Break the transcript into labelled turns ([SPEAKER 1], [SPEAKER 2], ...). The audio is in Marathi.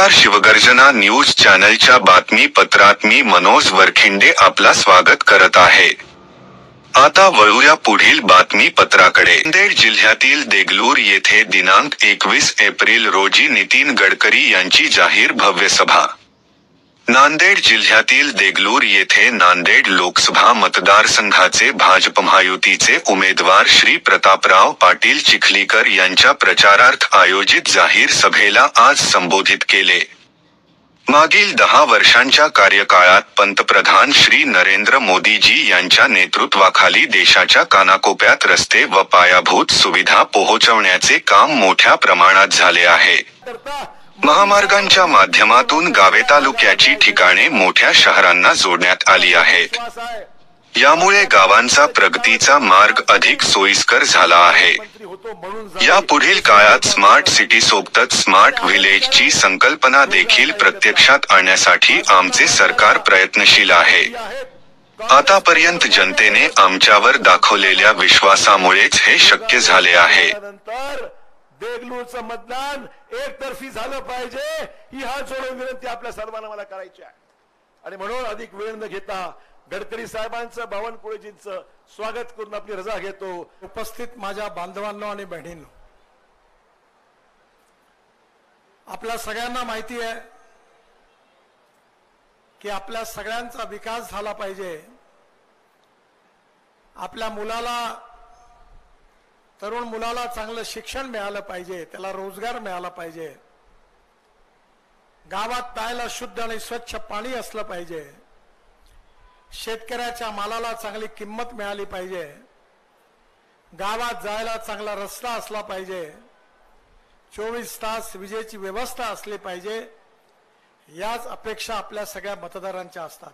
[SPEAKER 1] नमस्कार, शिवगर्जना न्यूज चॅनलच्या बातमीपत्रात मी मनोज वरखिंडे आपला स्वागत करत आहे। आता वळूया पुढील बातमीपत्राकडे। नांदेड जिल्ह्यातील देगलूर येथे दिनांक 21 एप्रिल रोजी नितीन गडकरी यांची जाहीर भव्य सभा। नांदेड जिल्ह्यातील देगलूर येथे नांदेड लोकसभा मतदारसंघाचे भाजप महायुतीचे उमेदवार श्री प्रतापराव पाटील चिखलीकर यांच्या प्रचारार्थ आयोजित जाहीर सभेला आज संबोधित केले। मागील 10 वर्षांच्या कार्यकाळात पंतप्रधान श्री नरेंद्र मोदीजी यांच्या नेतृत्वाखाली देशाच्या कानाकोपऱ्यात रस्ते व पायाभूत सुविधा पोहोचवण्याचे काम मोठ्या प्रमाणात झाले आहे। महामार्गांच्या माध्यमातून गावे तालुक्याची ठिकाणे मोठ्या शहरांना जोडण्यात आली आहेत। यामुळे गावांचा प्रगतीचा मार्ग अधिक सोयीस्कर झाला आहे। या पुढील काळात स्मार्ट सिटी सोबतच स्मार्ट व्हिलेजची संकल्पना देखील प्रत्यक्षात आणण्यासाठी आमचे सरकार प्रयत्नशील आहे। आतापर्यंत जनतेने आमच्यावर दाखवलेल्या विश्वासामुळेच हे शक्य झाले आहे।
[SPEAKER 2] देगलूरचं मतदान एकतर्फी झालं पाहिजे ही हात जोडून विनंती आपल्या सर्वांना मला करायची आहे। आणि म्हणून अधिक वेळ न घेता गडकरी साहेबांचं बावनकुळेजींचं स्वागत करून आपली रजा घेतो।
[SPEAKER 3] उपस्थित माझ्या बांधवांनो आणि बहिणींनो, आपल्या सगळ्यांना माहिती आहे की आपल्या सगळ्यांचा विकास झाला पाहिजे। आपल्या तरुण मुलाला चांगलं शिक्षण मिळालं पाहिजे, त्याला रोजगार मिळाला पाहिजे, गावात प्यायला शुद्ध आणि स्वच्छ पाणी असलं पाहिजे, शेतकऱ्याच्या मालाला चांगली किंमत मिळाली पाहिजे, गावात जायला चांगला रस्ता असला पाहिजे, 24 तास विजेची व्यवस्था असली पाहिजे। याच अपेक्षा आपल्या सगळ्या मतदारांच्या असतात।